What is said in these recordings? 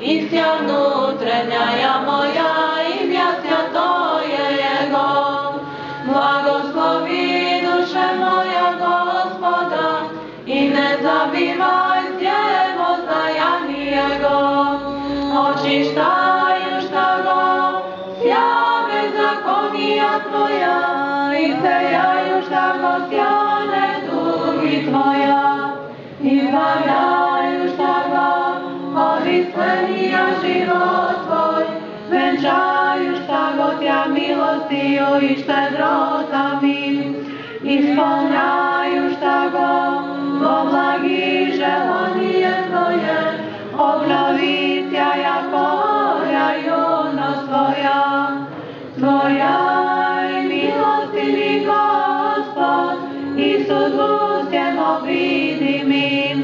Istja внутренняя моя, ім'я святое Jego. Благослови душе моя Господа, и не забивай дел воздаяние Его. Очищаешь того, вся беззакония Твоя, и сеяешь того сяне дуги Твоя. Избавляешь того od isklenia život Tvoj, venčajuš tako Tja milostiju i štedrotami, ispunjajuš tako po blagi želanje Tvoje, obnovi Tja jako polja junost Tvoja. Tvoja i milostini Gospod, i sud ustjem vidimim,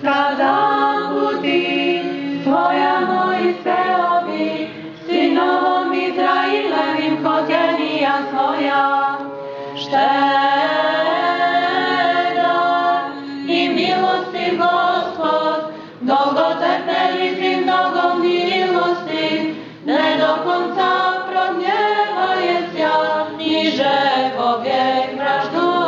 kada puti Tvoja Mojseovi, sinovom Izrailevim hodjenija svoja, štedar i milostiv Gospod, dolgotrpeljiv i mnogo milosti, ne do konca prognjevaje sja, niže povijek pražduje.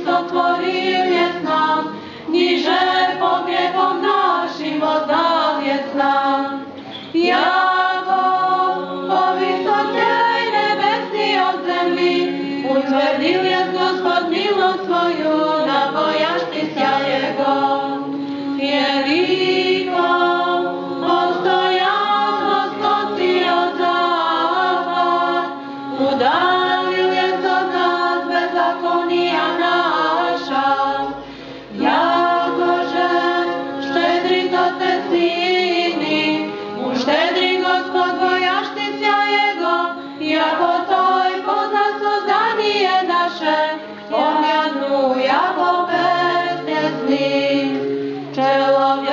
Sotvoril jest nam, niže pobjegom našim oddal jest nam. Jako povisokej nebesi od zemlji, utvrdil jest Gospod milost svoju, na bojaštися Jego. Jeliko postojatnost noci od zapad, udalil jest od nas bezakonija naša. Jakože štedri to te sini, uštedri Gospod bojaštися Jego, jako toj pozna sozdanje naše, pomjadnu jako bez pjesni. Čelovja